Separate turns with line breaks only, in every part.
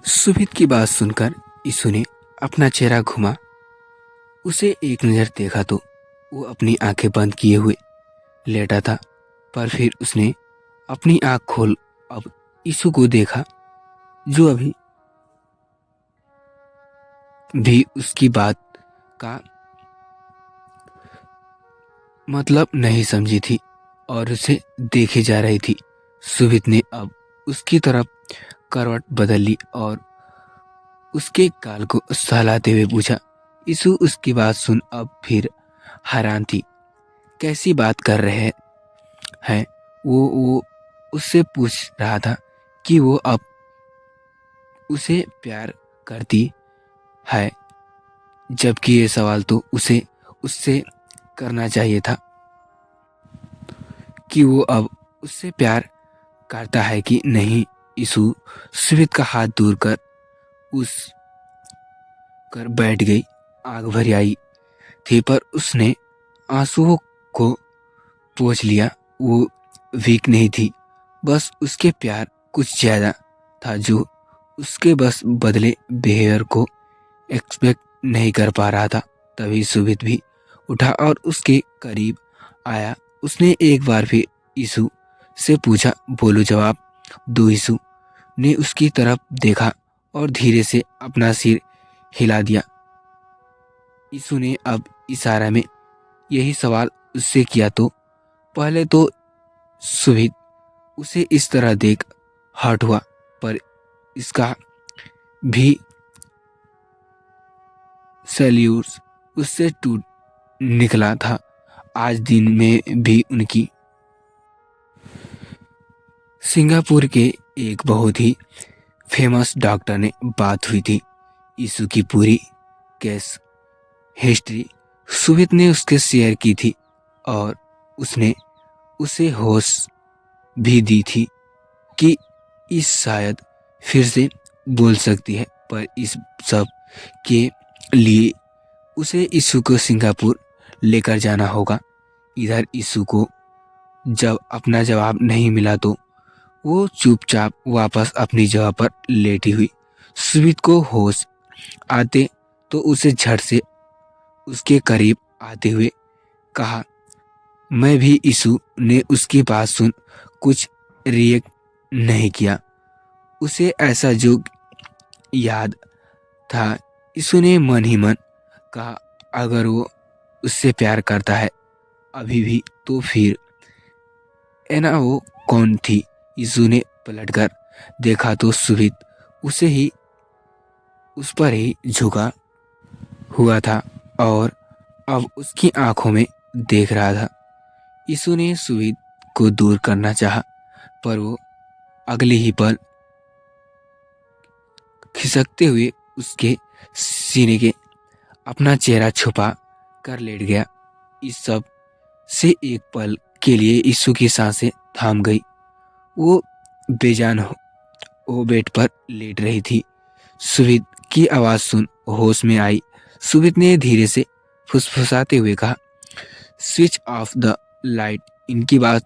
सुभित की बात सुनकर यीशु ने अपना चेहरा घुमा, उसे एक नज़र देखा तो वो अपनी आंखें बंद किए हुए लेटा था। पर फिर उसने अपनी आंख खोल अब यीशु को देखा, जो अभी भी उसकी बात का मतलब नहीं समझी थी और उसे देखे जा रही थी। सुभित ने अब उसकी तरफ करवट बदल ली और उसके गाल को सहलाते हुए पूछा। यीशु उसकी बात सुन अब फिर हैरान थी। कैसी बात कर रहे हैं? वो उससे पूछ रहा था कि वो अब उसे प्यार करती है, जबकि ये सवाल तो उसे उससे करना चाहिए था कि वो अब उससे प्यार करता है कि नहीं। यीशु सुमित का हाथ दूर कर उस कर बैठ गई। आग भरी आई थी पर उसने आंसुओं को पोंछ लिया। वो वीक नहीं थी, बस उसके प्यार कुछ ज्यादा था जो उसके बस बदले बिहेवियर को एक्सपेक्ट नहीं कर पा रहा था। तभी सुमित भी उठा और उसके करीब आया। उसने एक बार फिर यीशु से पूछा, बोलो, जवाब दो। यीशु ने उसकी तरफ देखा और धीरे से अपना सिर हिला दिया। यीशु ने अब इशारा में यही सवाल उससे किया तो पहले तो सुभित उसे इस तरह देख हर्ट हुआ, पर इसका भी सैल्यूट उससे टूट निकला था। आज दिन में भी उनकी सिंगापुर के एक बहुत ही फेमस डॉक्टर ने बात हुई थी। यीशु की पूरी केस हिस्ट्री सुमित ने उसके शेयर की थी और उसने उसे होश भी दी थी कि इस शायद फिर से बोल सकती है। पर इस सब के लिए उसे यीशु को सिंगापुर लेकर जाना होगा। इधर यीशु को जब अपना जवाब नहीं मिला तो वो चुपचाप वापस अपनी जगह पर लेटी हुई। सुमित को होश आते तो उसे झट से उसके करीब आते हुए कहा, मैं भी। यीशु ने उसकी बात सुन कुछ रिएक्ट नहीं किया। उसे ऐसा जो याद था। यीशु ने मन ही मन कहा, अगर वो उससे प्यार करता है अभी भी तो फिर है ना वो कौन थी। यीशु ने पलटकर देखा तो सुमित उसे ही उस पर ही झुका हुआ था और अब उसकी आंखों में देख रहा था। यीशु ने सुमित को दूर करना चाहा, पर वो अगले ही पल खिसकते हुए उसके सीने के अपना चेहरा छुपा कर लेट गया। इस सब से एक पल के लिए यीशु की सांसें थाम गई। वो बेजान वो बेड पर लेट रही थी। सुमित की आवाज सुन होश में आई। सुमित ने धीरे से फुसफुसाते हुए कहा, स्विच ऑफ द लाइट। इनकी बात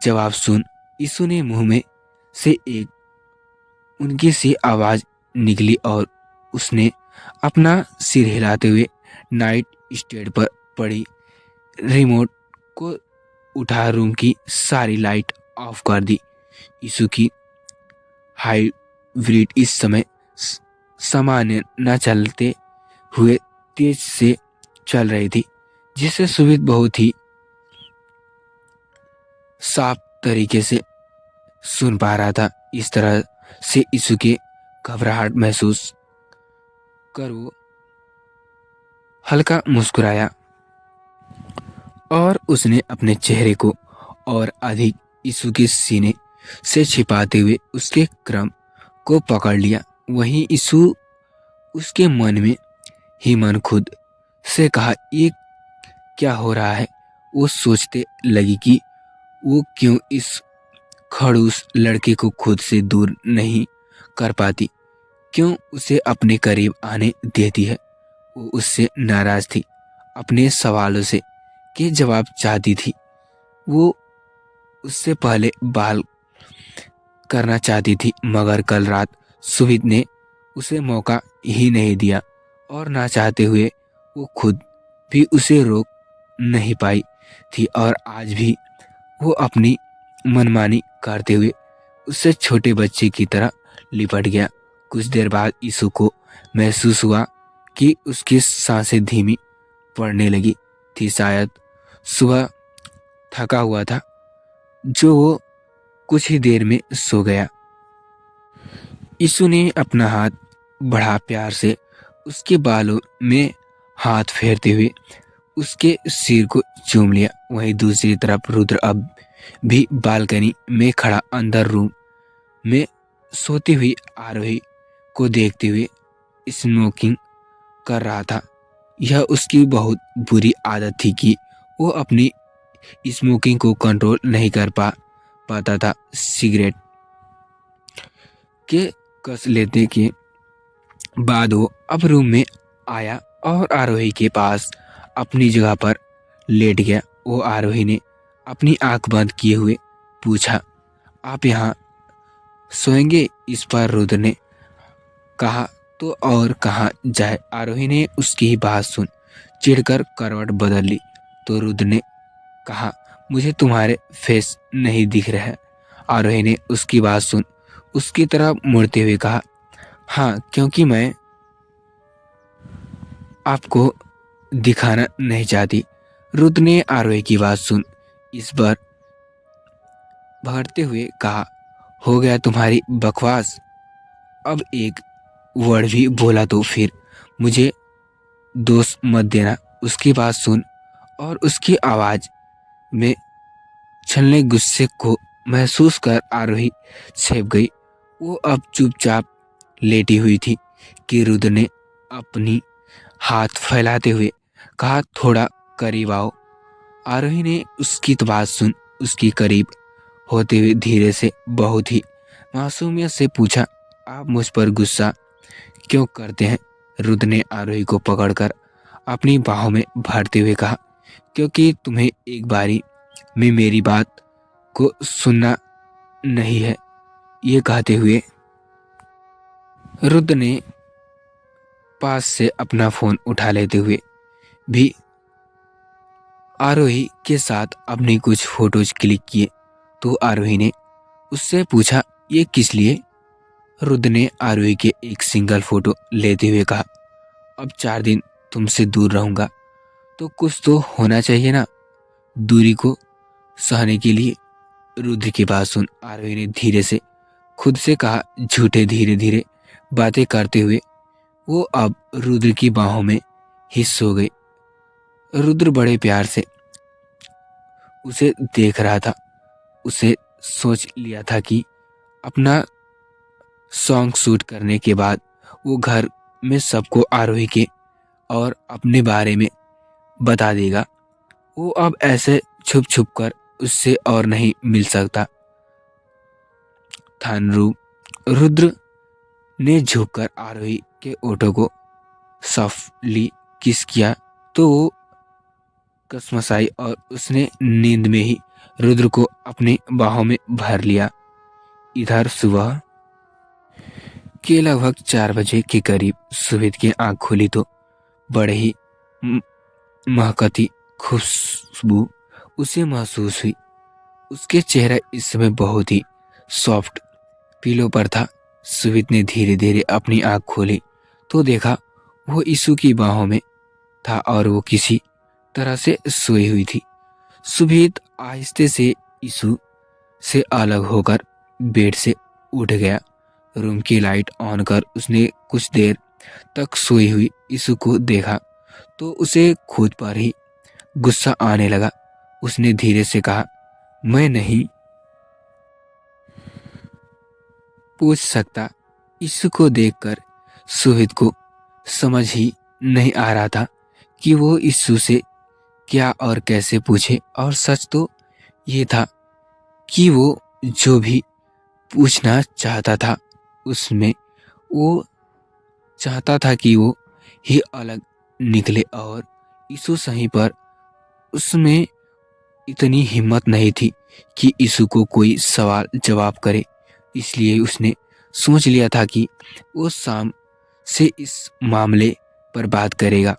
जवाब सुन यीशु ने मुंह में से एक उनकी सी आवाज निकली और उसने अपना सिर हिलाते हुए नाइट स्टैंड पर पड़ी रिमोट को उठा रूम की सारी लाइट ऑफ कर दी। यीशु की हाइब्रिड इस समय सामान्य न चलते हुए तेज से चल रही थी, जिसे सुमित बहुत ही साफ तरीके से सुन पा रहा था। इस तरह से यीशु के घबराहट महसूस कर वो हल्का मुस्कुराया और उसने अपने चेहरे को और अधिक यीशु के सीने से छिपाते हुए उसके क्रम को पकड़ लिया। वहीं यीशु उसके मन में ही मन खुद से कहा, ये क्या हो रहा है। वो सोचते लगी कि वो क्यों इस खड़ूस लड़के को खुद से दूर नहीं कर पाती, क्यों उसे अपने करीब आने देती है। वो उससे नाराज थी, अपने सवालों से के जवाब चाहती थी। वो उससे पहले बाल करना चाहती थी, मगर कल रात सुविद ने उसे मौका ही नहीं दिया और ना चाहते हुए वो खुद भी उसे रोक नहीं पाई थी और आज भी वो अपनी मनमानी करते हुए उससे छोटे बच्चे की तरह लिपट गया। कुछ देर बाद यीशु को महसूस हुआ कि उसकी सांसें धीमी पड़ने लगी थी। शायद सुबह थका हुआ था जो वो कुछ ही देर में सो गया। यीशु ने अपना हाथ बढ़ा प्यार से उसके बालों में हाथ फेरते हुए उसके सिर को चूम लिया। वहीं दूसरी तरफ रुद्र अब भी बालकनी में खड़ा अंदर रूम में सोती हुई आरोही को देखते हुए स्मोकिंग कर रहा था। यह उसकी बहुत बुरी आदत थी कि वो अपनी स्मोकिंग को कंट्रोल नहीं कर पाता था। सिगरेट के कस लेते के बाद वो अब रूम में आया और आरोही के पास अपनी जगह पर लेट गया। वो आरोही ने अपनी आंख बंद किए हुए पूछा, आप यहाँ सोएंगे? इस पर रुद्र ने कहा, तो और कहाँ जाए। आरोही ने उसकी ही बात सुन चिढ़कर करवट बदल ली तो रुद्र ने कहा, मुझे तुम्हारे फेस नहीं दिख रहा है। आरोही ने उसकी बात सुन उसकी तरफ मुड़ते हुए कहा, हाँ, क्योंकि मैं आपको दिखाना नहीं चाहती। रुद्र ने आरोही की बात सुन इस बार भरते हुए कहा, हो गया तुम्हारी बकवास। अब एक वर्ड भी बोला तो फिर मुझे दोष मत देना। उसकी बात सुन और उसकी आवाज में छलने गुस्से को महसूस कर आरोही छिप गई। वो अब चुपचाप लेटी हुई थी कि रुद्र ने अपनी हाथ फैलाते हुए कहा, थोड़ा करीब आओ। आरोही ने उसकी बात सुन उसकी करीब होते हुए धीरे से बहुत ही मासूमियत से पूछा, आप मुझ पर गुस्सा क्यों करते हैं? रुद्र ने आरोही को पकड़कर अपनी बाहों में भरते हुए कहा, क्योंकि तुम्हें एक बारी में मेरी बात को सुनना नहीं है। ये कहते हुए रुद्र ने पास से अपना फोन उठा लेते हुए भी आरोही के साथ अपनी कुछ फोटोज क्लिक किए तो आरोही ने उससे पूछा, ये किस लिए? रुद्र ने आरोही के एक सिंगल फोटो लेते हुए कहा, अब 4 दिन तुमसे दूर रहूंगा तो कुछ तो होना चाहिए ना, दूरी को सहने के लिए। रुद्र की बात सुन आरोही ने धीरे से खुद से कहा, झूठे धीरे धीरे बातें करते हुए वो अब रुद्र की बाहों में ही सो गई। रुद्र बड़े प्यार से उसे देख रहा था। उसे सोच लिया था कि अपना सॉन्ग शूट करने के बाद वो घर में सबको आरोही के और अपने बारे में बता देगा। वो अब ऐसे छुप छुप कर उससे और नहीं मिल सकता था। रुद्र ने झुककर आरोही के ओठों को सॉफ्टली किस किया तो वो कसमसाई और उसने नींद में ही रुद्र को अपनी बाहों में भर लिया। इधर सुबह के लगभग 4 बजे के करीब सुबेद की आंख खुली तो बड़े ही महकती खुशबू उसे महसूस हुई। उसके चेहरा इस समय बहुत ही सॉफ्ट पीलो पर था। सुबेद ने धीरे धीरे अपनी आंख खोली तो देखा वो यीशु की बाहों में था और वो किसी तरह से सोई हुई थी। सुबेद आहिस्ते से यीशु से अलग होकर बेड से उठ गया। रूम की लाइट ऑन कर उसने कुछ देर तक सोई हुई यीशु को देखा तो उसे खुद पर ही गुस्सा आने लगा। उसने धीरे से कहा, मैं नहीं पूछ सकता। यीशु को देखकर सुबेद को समझ ही नहीं आ रहा था कि वो यीशु से क्या और कैसे पूछे। और सच तो ये था कि वो जो भी पूछना चाहता था उसमें वो चाहता था कि वो ही अलग निकले और यीशु सही पर उसमें इतनी हिम्मत नहीं थी कि यीशु को कोई सवाल जवाब करे। इसलिए उसने सोच लिया था कि वो शाम से इस मामले पर बात करेगा।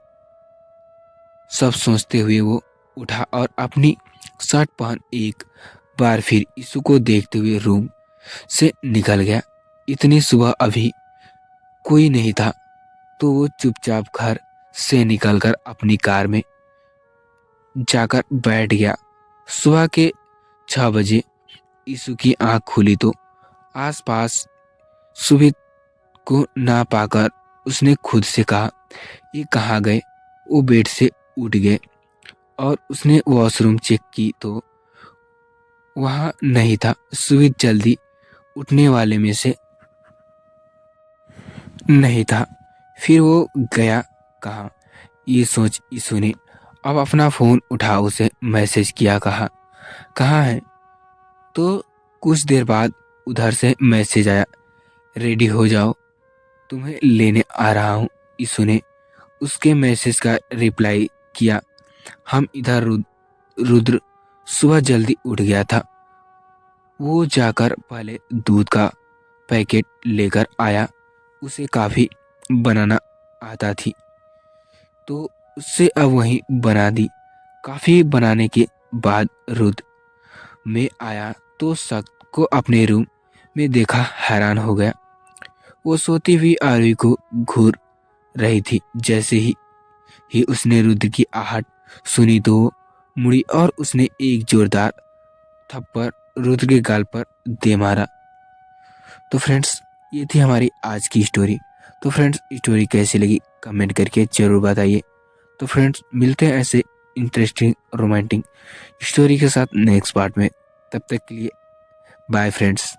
सब सोचते हुए वो उठा और अपनी शर्ट पहन एक बार फिर यीशु को देखते हुए रूम से निकल गया। इतनी सुबह अभी कोई नहीं था, तो वो चुपचाप घर से निकलकर अपनी कार में जाकर बैठ गया। सुबह के 6 बजे यीशु की आंख खुली तो आसपास सुबह को ना पाकर उसने खुद से कहा, ये कहाँ गए? वो बेड से उठ गए और उसने वॉशरूम चेक की तो वहाँ नहीं था। सुबह जल्दी उठने वाले में से नहीं था। फिर वो गया कहाँ, ये सोच यीशु ने अब अपना फ़ोन उठा उसे मैसेज किया, कहा कहाँ है? तो कुछ देर बाद उधर से मैसेज आया, रेडी हो जाओ, तुम्हें लेने आ रहा हूँ। यीशु ने उसके मैसेज का रिप्लाई किया, हम इधर रुद्र सुबह जल्दी उठ गया था। वो जाकर पहले दूध का पैकेट लेकर आया। उसे काफ़ी बनाना आता थी तो उससे अब वहीं बना दी। काफ़ी बनाने के बाद रुद्र में आया तो सख्त को अपने रूम में देखा, हैरान हो गया। वो सोती हुई आरवी को घूर रही थी। जैसे ही उसने रुद्र की आहट सुनी तो वो मुड़ी और उसने एक जोरदार थप्पड़ रुद्र के गाल पर दे मारा। तो फ्रेंड्स, ये थी हमारी आज की स्टोरी। तो फ्रेंड्स, स्टोरी कैसी लगी कमेंट करके ज़रूर बताइए। तो फ्रेंड्स, मिलते हैं ऐसे इंटरेस्टिंग रोमांटिक स्टोरी के साथ नेक्स्ट पार्ट में। तब तक के लिए बाय फ्रेंड्स।